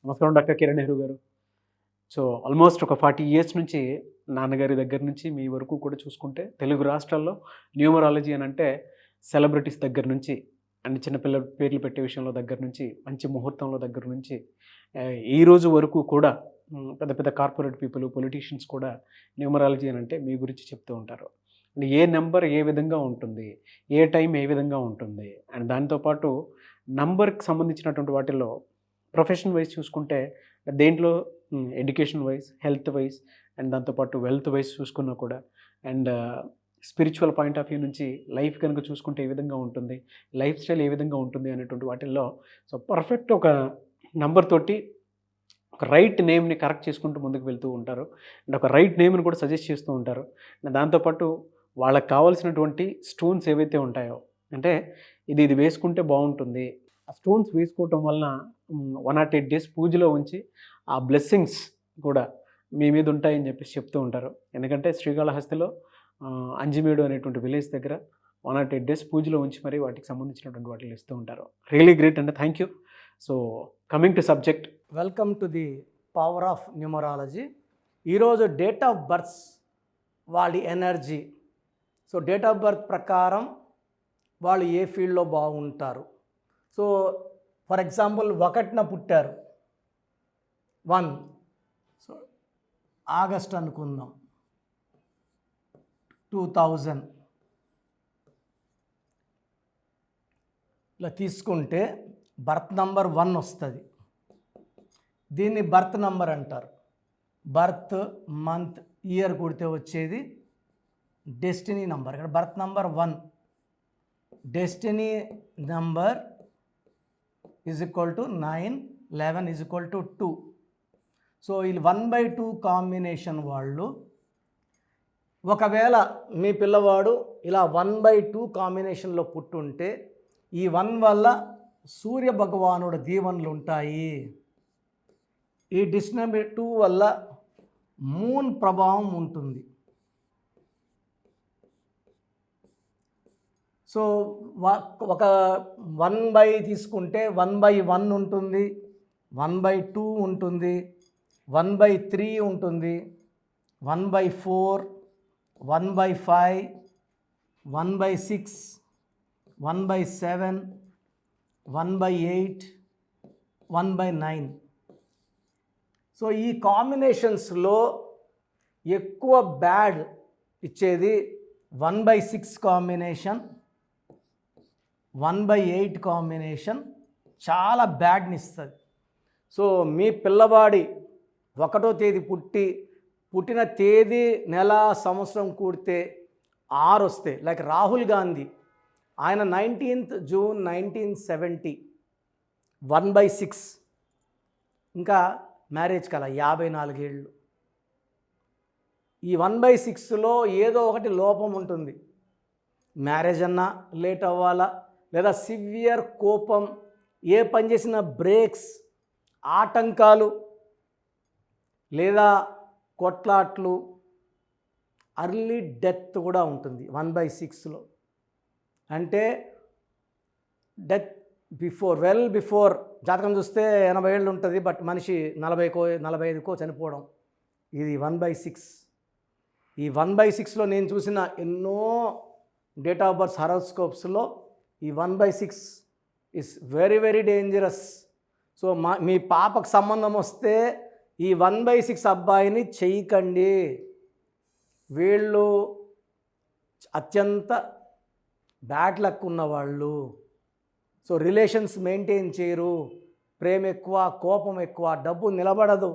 నమస్కారం డాక్టర్ కిరణ్ నెహ్రూ గారు. So almost ఒక 40 ఇయర్స్ నుంచి నాన్నగారి దగ్గర నుంచి మీ వరకు కూడా చూసుకుంటే తెలుగు రాష్ట్రాల్లో న్యూమరాలజీ అని అంటే సెలబ్రిటీస్ దగ్గర నుంచి అండ్ చిన్నపిల్లల పేర్లు పెట్టే విషయంలో దగ్గర నుంచి మంచి ముహూర్తంలో దగ్గర నుంచి ఈ రోజు వరకు కూడా పెద్ద పెద్ద కార్పొరేట్ పీపుల్ పొలిటీషియన్స్ కూడా న్యూమరాలజీ అని అంటే మీ గురించి చెప్తూ ఉంటారు. అండ్ ఏ నెంబర్ ఏ విధంగా ఉంటుంది, ఏ టైం ఏ విధంగా ఉంటుంది, అండ్ దాంతోపాటు నంబర్కి సంబంధించినటువంటి వాటిల్లో ప్రొఫెషన్ వైజ్ చూసుకుంటే దేంట్లో education wise, health wise and దాంతోపాటు వెల్త్ వైజ్ చూసుకున్నా కూడా and spiritual point of view నుంచి లైఫ్ కనుక చూసుకుంటే ఏ విధంగా ఉంటుంది, లైఫ్ స్టైల్ ఏ విధంగా ఉంటుంది అనేటువంటి వాటిల్లో సో పర్ఫెక్ట్ ఒక నంబర్ తోటి ఒక రైట్ నేమ్ని కరెక్ట్ చేసుకుంటూ ముందుకు వెళ్తూ ఉంటారు అండ్ ఒక రైట్ నేమ్ని కూడా సజెస్ట్ చేస్తూ ఉంటారు. దాంతోపాటు వాళ్ళకి కావాల్సినటువంటి స్టోన్స్ ఏవైతే ఉంటాయో అంటే ఇది వేసుకుంటే బాగుంటుంది, ఆ స్టోన్స్ వేసుకోవటం వలన 108 డేస్ పూజలో ఉంచి ఆ బ్లెస్సింగ్స్ కూడా మీ మీద ఉంటాయని చెప్పేసి చెప్తూ ఉంటారు. ఎందుకంటే శ్రీకాళహస్తిలో అంజిమేడు అనేటువంటి విలేజ్ దగ్గర 108 డేస్ పూజలో ఉంచి మరి వాటికి సంబంధించినటువంటి వాటిని ఇస్తూ ఉంటారు. రియలీ గ్రేట్ అండి, thank you. So coming to subject, welcome to the power of numerology. ఈరోజు డేట్ ఆఫ్ బర్త్స్ వాళ్ళ energy, so date of birth ప్రకారం వాళ్ళు ఏ ఫీల్డ్లో బాగుంటారు. సో ఫర్ ఎగ్జాంపుల్ 1న పుట్టారు, 1 సో ఆగస్ట్ అనుకుందాం, 2000 ఇలా తీసుకుంటే బర్త్ నంబర్ 1 వస్తుంది. దీన్ని బర్త్ నంబర్ అంటారు. బర్త్, మంత్, ఇయర్ కొడితే వచ్చేది డెస్టినీ నంబర్. ఇక్కడ birth number 1, destiny number is equal to 9, 11 is equal to 2. So వీళ్ళు 1/2 కాంబినేషన్ వాళ్ళు. ఒకవేళ మీ పిల్లవాడు ఇలా 1/2 కాంబినేషన్లో పుట్టుంటే ఈ 1 వల్ల సూర్య భగవానుడు దీవెనలు ఉంటాయి. ఈ డెస్టినీ 2 వల్ల మూన్ ప్రభావం ఉంటుంది. సో ఒక 1 తీసుకుంటే 1/1 ఉంటుంది, 1/2 ఉంటుంది, 1/3 ఉంటుంది, 1/4, 1/5, 1/6, 1/7, 1/8, 1/9. సో ఈ కాంబినేషన్స్లో ఎక్కువ బ్యాడ్ ఇచ్చేది 1/6 కాంబినేషన్, 1/8 కాంబినేషన్ చాలా బ్యాడ్ని ఇస్తుంది. సో మీ పిల్లవాడి 1వ తేదీ పుట్టిన తేదీ, నెల, సంవత్సరం కూడితే 6 వస్తే, లైక్ రాహుల్ గాంధీ, ఆయన 19th జూన్ 1970, 1/6, ఇంకా మ్యారేజ్ కల 54 ఏళ్ళు. ఈ 1/6లో ఏదో ఒకటి లోపం ఉంటుంది. మ్యారేజ్ అన్నా లేట్ అవ్వాలా, లేదా సివియర్ కోపం, ఏ పని చేసిన బ్రేక్స్, ఆటంకాలు, లేదా కొట్లాట్లు, అర్లీ డెత్ కూడా ఉంటుంది 1/6లో. అంటే డెత్ బిఫోర్ జాతకం చూస్తే 80 ఏళ్ళు ఉంటుంది, బట్ మనిషి 40కో 45కో చనిపోవడం. ఇది 1/6. ఈ 1/6లో నేను చూసిన ఎన్నో డేట్ ఆఫ్ బర్త్ హరోస్కోప్స్లో ఈ 1/6 is very very dangerous. So మీ పాపకు సంబంధం వస్తే ఈ 1/6 అబ్బాయిని చేయకండి. వీళ్ళు అత్యంత బ్యాడ్ లక్ ఉన్నవాళ్ళు. సో రిలేషన్స్ మెయింటైన్ చేయరు, ప్రేమ ఎక్కువ, కోపం ఎక్కువ, డబ్బు నిలబడదు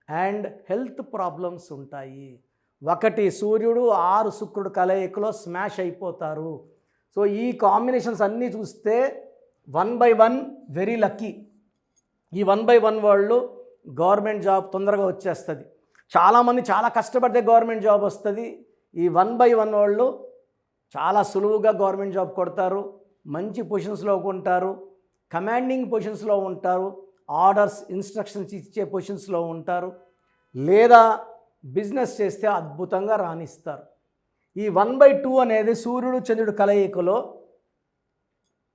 అండ్ హెల్త్ ప్రాబ్లమ్స్ ఉంటాయి. 1 సూర్యుడు 6 శుక్రుడు కలయికలో స్మాష్ అయిపోతారు. సో ఈ కాంబినేషన్స్ అన్నీ చూస్తే 1/1 వెరీ లక్కీ. ఈ 1/1 వాళ్ళు గవర్నమెంట్ జాబ్ తొందరగా వచ్చేస్తుంది. చాలామంది చాలా కష్టపడితే గవర్నమెంట్ జాబ్ వస్తుంది. ఈ 1/1 వాళ్ళు చాలా సులువుగా గవర్నమెంట్ జాబ్ కొడతారు, మంచి పొజిషన్స్లో ఉంటారు, కమాండింగ్ పొజిషన్స్లో ఉంటారు, ఆర్డర్స్, ఇన్స్ట్రక్షన్స్ ఇచ్చే పొజిషన్స్లో ఉంటారు, లేదా బిజినెస్ చేస్తే అద్భుతంగా రాణిస్తారు. ఈ 1/2 అనేది సూర్యుడు చంద్రుడు కలయికలో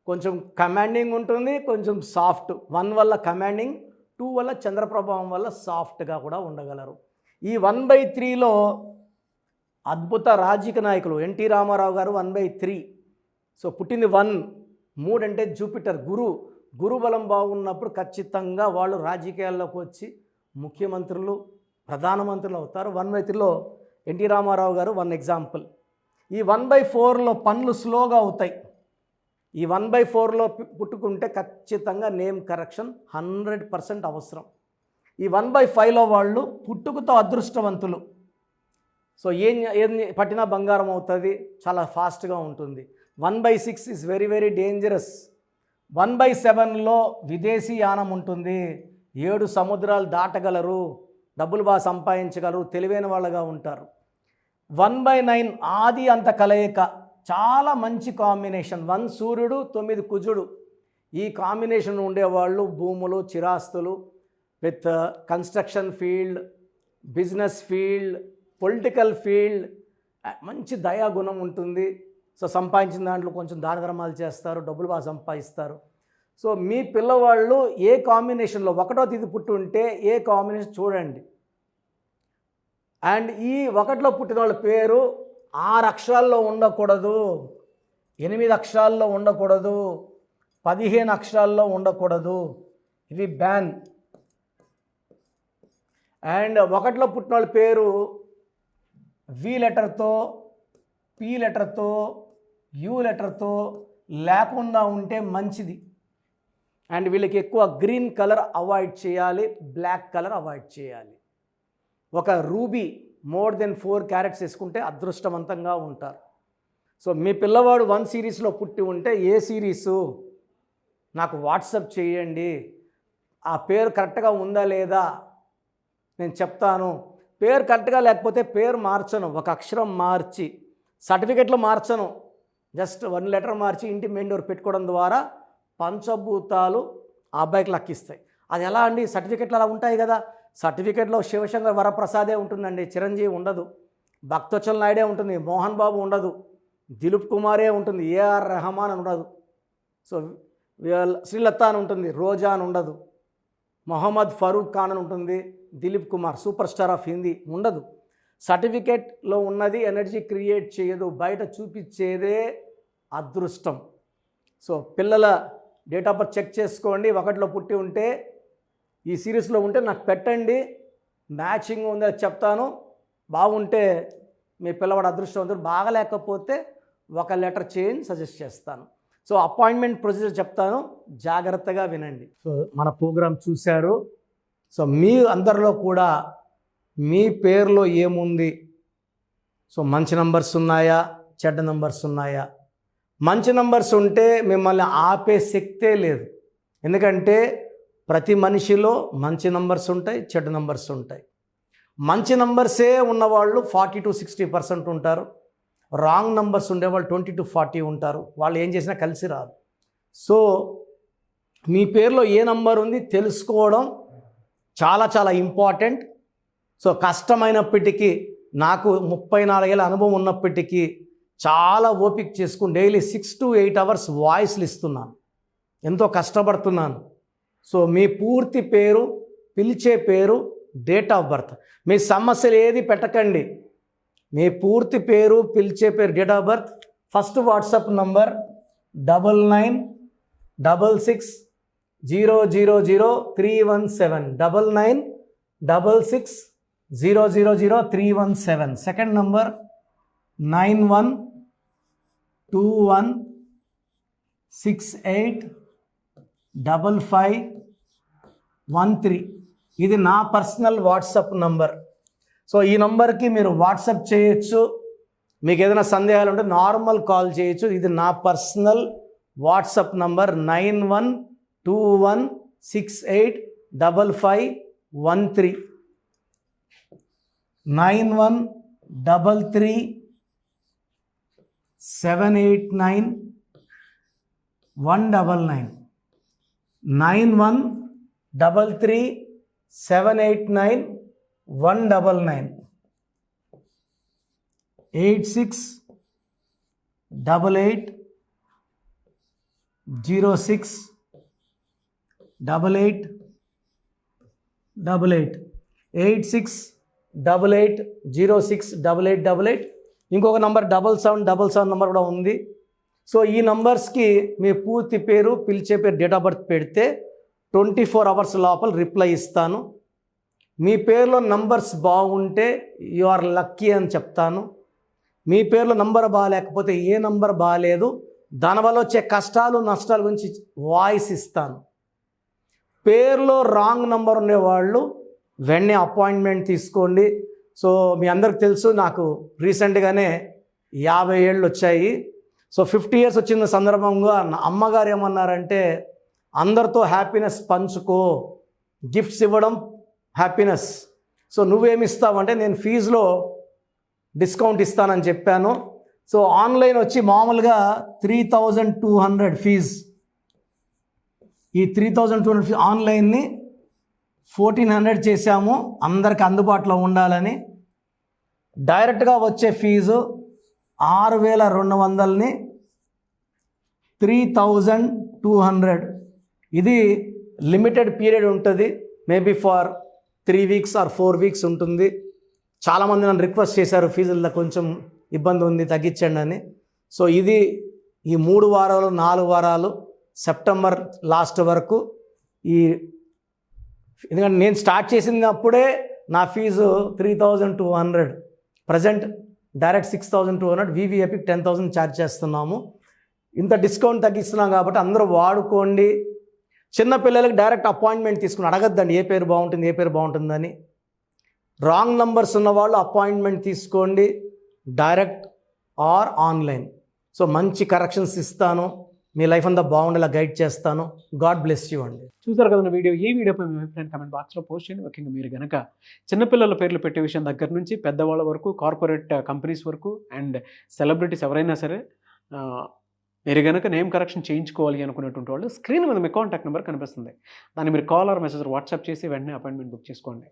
కొంచెం కమాండింగ్ ఉంటుంది, కొంచెం సాఫ్ట్. 1 వల్ల కమాండింగ్, 2 వల్ల చంద్ర ప్రభావం వల్ల సాఫ్ట్గా కూడా ఉండగలరు. ఈ 1/3లో అద్భుత రాజకీయ నాయకులు ఎన్టీ రామారావు గారు 1/3. సో పుట్టింది 1. 3 అంటే జూపిటర్, గురుబలం బాగున్నప్పుడు ఖచ్చితంగా వాళ్ళు రాజకీయాల్లోకి వచ్చి ముఖ్యమంత్రులు, ప్రధానమంత్రులు అవుతారు. 1/3లో ఎన్టీ రామారావు గారు 1 ఎగ్జాంపుల్. ఈ 1/4లో పనులు స్లోగా అవుతాయి. ఈ 1/4లో పుట్టుకుంటే ఖచ్చితంగా నేమ్ కరెక్షన్ 100% అవసరం. ఈ 1/5లో వాళ్ళు పుట్టుకతో అదృష్టవంతులు. సో ఏం పట్టినా బంగారం అవుతుంది, చాలా ఫాస్ట్గా ఉంటుంది. 1/6 ఈజ్ వెరీ వెరీ డేంజరస్. 1/7లో విదేశీ యానం ఉంటుంది. 7 సముద్రాలు దాటగలరు, డబ్బులు బాగా సంపాదించగలరు, తెలివైన వాళ్ళగా ఉంటారు. 1/9 ఆది అంత కలయిక, చాలా మంచి కాంబినేషన్. 1 సూర్యుడు 9 కుజుడు, ఈ కాంబినేషన్ ఉండేవాళ్ళు భూములు, చిరాస్తులు, with construction field, business field, political field, మంచి దయాగుణం ఉంటుంది. సో సంపాదించిన దాంట్లో కొంచెం దాన ధర్మాలు చేస్తారు, డబ్బులు బాగా సంపాదిస్తారు. సో మీ పిల్లవాళ్ళు ఏ కాంబినేషన్లో 1వ తేదీ పుట్టి ఉంటే ఏ కాంబినేషన్ చూడండి. అండ్ ఈ 1లో పుట్టిన వాళ్ళ పేరు 6 అక్షరాల్లో ఉండకూడదు, 8 అక్షరాల్లో ఉండకూడదు, 15 అక్షరాల్లో ఉండకూడదు. ఇవి బ్యాన్. అండ్ 1లో పుట్టిన వాళ్ళ పేరు వి లెటర్తో, పి లెటర్తో, యు లెటర్తో లేకుండా ఉంటే మంచిది. అండ్ వీళ్ళకి ఎక్కువ గ్రీన్ కలర్ అవాయిడ్ చేయాలి, బ్లాక్ కలర్ అవాయిడ్ చేయాలి. ఒక రూబీ మోర్ దెన్ 4 క్యారెట్స్ వేసుకుంటే అదృష్టవంతంగా ఉంటారు. సో మీ పిల్లవాడు 1 సిరీస్లో పుట్టి ఉంటే ఏ సిరీసు నాకు వాట్సప్ చేయండి, ఆ పేరు కరెక్ట్గా ఉందా లేదా నేను చెప్తాను. పేరు కరెక్ట్గా లేకపోతే పేరు మార్చను, ఒక అక్షరం మార్చి, సర్టిఫికెట్లో మార్చను, జస్ట్ 1 లెటర్ మార్చి ఇంటి మెయిన్ డోర్ పెట్టుకోవడం ద్వారా పంచభూతాలు ఆ అబ్బాయికి లక్కిస్తాయి. అది ఎలా అండి, సర్టిఫికెట్లు అలా ఉంటాయి కదా. సర్టిఫికెట్లో శివశంకర్ వరప్రసాదే ఉంటుందండి, చిరంజీవి ఉండదు, భక్తవత్సల నాయుడే ఉంటుంది, మోహన్ బాబు ఉండదు, దిలీప్ కుమారే ఉంటుంది, ఏఆర్ రెహమాన్ అని ఉండదు, సో శ్రీలత అని ఉంటుంది, రోజా అని ఉండదు, మొహమ్మద్ ఫరూక్ ఖాన్ అని ఉంటుంది, Dilip Kumar super star of Hindi ఉండదు. సర్టిఫికెట్లో ఉన్నది ఎనర్జీ క్రియేట్ చేయదు, బయట చూపించేదే అదృష్టం. సో పిల్లల డేట్ ఆఫ్ బర్త్ చెక్ చేసుకోండి. 1లో పుట్టి ఉంటే ఈ సిరీస్లో ఉంటే నాకు పెట్టండి, మ్యాచింగ్ ఉందో చెప్తాను. బాగుంటే మీ పిల్లవాడు అదృష్టవంతుడు, బాగలేకపోతే 1 లెటర్ చేంజ్ సజెస్ట్ చేస్తాను. సో అపాయింట్మెంట్ ప్రొసీజర్ చెప్తాను, జాగ్రత్తగా వినండి. సో మన ప్రోగ్రామ్ చూశారు. సో మీ అందరిలో కూడా మీ పేరులో ఏముంది, సో మంచి నంబర్స్ ఉన్నాయా, చెడ్డ నంబర్స్ ఉన్నాయా? మంచి నంబర్స్ ఉంటే మిమ్మల్ని ఆపే శక్తే లేదు. ఎందుకంటే ప్రతి మనిషిలో మంచి నంబర్స్ ఉంటాయి, చెడ్డ నంబర్స్ ఉంటాయి. మంచి నంబర్సే ఉన్నవాళ్ళు 40 to 60% ఉంటారు. రాంగ్ నంబర్స్ ఉండేవాళ్ళు 20 to 40 ఉంటారు. వాళ్ళు ఏం చేసినా కలిసి రాదు. సో మీ పేరులో ఏ నంబర్ ఉంది తెలుసుకోవడం చాలా చాలా ఇంపార్టెంట్. సో కష్టమైనప్పటికీ, నాకు 34 ఏళ్ళ అనుభవం ఉన్నప్పటికీ చాలా ఓపిక చేసుకుని డైలీ 6 to 8 hours వాయిస్లు ఇస్తున్నాను, ఎంతో కష్టపడుతున్నాను. సో మీ పూర్తి పేరు, పిలిచే పేరు, డేట్ ఆఫ్ బర్త్, మీ సమస్యలు ఏది పెట్టకండి. మీ పూర్తి పేరు, పిలిచే పేరు, date of birth, first WhatsApp number 9966000317, 9966000317. Second number 9121685513. ఇది నా పర్సనల్ వాట్సాప్ నంబర్. సో ఈ నంబర్కి మీరు వాట్సాప్ చేయొచ్చు. మీకు ఏదైనా సందేహాలు ఉంటే నార్మల్ కాల్ చేయొచ్చు. ఇది నా పర్సనల్ వాట్సాప్ నంబర్ 9121685513, 9133789199, 9133789199, 8688068888. 8688068888. ఇంకొక నంబర్ 7777 నంబర్ కూడా ఉంది. సో ఈ నంబర్స్కి మీ పూర్తి పేరు, పిలిచే పేరు, డేట్ ఆఫ్ బర్త్ పెడితే 24 అవర్స్ లోపల రిప్లై ఇస్తాను. మీ పేరులో నంబర్స్ బాగుంటే యు ఆర్ లక్కీ అని చెప్తాను. మీ పేరులో నంబర్ బాగాలేకపోతే ఏ నంబర్ బాగాలేదు, దానివల్ల వచ్చే కష్టాలు నష్టాల గురించి వాయిస్ ఇస్తాను. పేరులో రాంగ్ నంబర్ ఉండేవాళ్ళు వెంటనే అపాయింట్మెంట్ తీసుకోండి. సో మీ అందరికి తెలుసు, నాకు రీసెంట్గానే 50 ఏళ్ళు వచ్చాయి. సో 50 ఇయర్స్ వచ్చిన సందర్భంగా నా అమ్మగారు ఏమన్నారంటే, అందరితో హ్యాపీనెస్ పంచుకో, గిఫ్ట్స్ ఇవ్వడం హ్యాపీనెస్. సో నువ్వేమిస్తావంటే, నేను ఫీజులో డిస్కౌంట్ ఇస్తానని చెప్పాను. సో ఆన్లైన్ వచ్చి మామూలుగా 3200 ఫీజ్. ఈ 3200 ఫీజ్ ఆన్లైన్ని 1400 చేశాము అందరికి అందుబాటులో ఉండాలని. డైరెక్ట్గా వచ్చే ఫీజు 6200ని 3200. ఇది లిమిటెడ్ పీరియడ్ ఉంటుంది, maybe for 3 weeks or 4 weeks ఉంటుంది. చాలామంది నన్ను రిక్వెస్ట్ చేశారు, ఫీజుల్లో కొంచెం ఇబ్బంది ఉంది తగ్గించండి అని. సో ఇది ఈ 3 వారాలు 4 వారాలు సెప్టెంబర్ లాస్ట్ వరకు. ఎందుకంటే నేను స్టార్ట్ చేసినప్పుడే నా fees 3200, present direct 6200, VVIP 10,000 charge చేస్తున్నాము. ఇంత డిస్కౌంట్ తగ్గిస్తున్నాం కాబట్టి అందరూ వాడుకోండి. చిన్నపిల్లలకి డైరెక్ట్ అపాయింట్మెంట్ తీసుకుని అడగద్దండి ఏ పేరు బాగుంటుంది ఏ పేరు బాగుంటుందని. రాంగ్ నంబర్స్ ఉన్నవాళ్ళు అపాయింట్మెంట్ తీసుకోండి, డైరెక్ట్ ఆర్ ఆన్లైన్. సో మంచి కరెక్షన్స్ ఇస్తాను, మీ లైఫ్ అంతా బాగుండేలా గైడ్ చేస్తాను. గాడ్ బ్లెస్ యూ అండి. చూసారు కదా వీడియో. ఈ వీడియోపై మీ అభిప్రాయం కామెంట్ బాక్స్లో పోస్ట్ చేయండి. ముఖ్యంగా మీరు కనుక చిన్నపిల్లల పేర్లు పెట్టే విషయం దగ్గర నుంచి పెద్దవాళ్ళ వరకు, కార్పొరేట్ కంపెనీస్ వరకు అండ్ సెలబ్రిటీస్ ఎవరైనా సరే మీరు కనుక నేమ్ కరెక్షన్ చేయించుకోవాలి అనుకునేటువంటి వాళ్ళు స్క్రీన్ మీద మీ కాంటాక్ట్ నెంబర్ కనిపిస్తుంది. దాన్ని మీరు కాల్ ఆర్ మెసేజ్ వాట్సాప్ చేసి వెంటనే అపాయింట్మెంట్ బుక్ చేసుకోండి.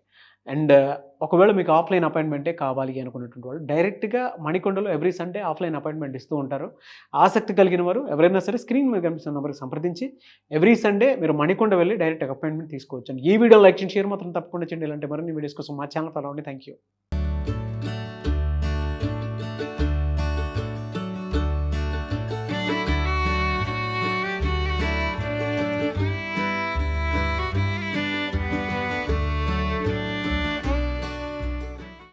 అండ్ ఒకవేళ మీకు ఆఫ్లైన్ అపాయింట్మెంటే కావాలి అనుకునేటువంటి వాళ్ళు డైరెక్ట్గా మణికొండలో ఎవ్రీ సండే ఆఫ్లైన్ అపాయింట్మెంట్ ఇస్తూ ఉంటారు. ఆసక్తి కలిగిన వారు ఎవరైనా సరే స్క్రీన్ మీద కనిపిస్తున్న నెంబర్కి సంప్రదించి ఎవ్రీ సండే మీరు మణికొండ వెళ్ళి డైరెక్ట్ అపాయింట్మెంట్ తీసుకోవచ్చు. ఈ వీడియో లైక్ చేయండి, షేర్ మాత్రం తప్పకుండా చేయండి. ఇలాంటి మరిన్ని వీడియోస్ కోసం మా ఛానల్ ఫాలో అవ్వండి. Thank you.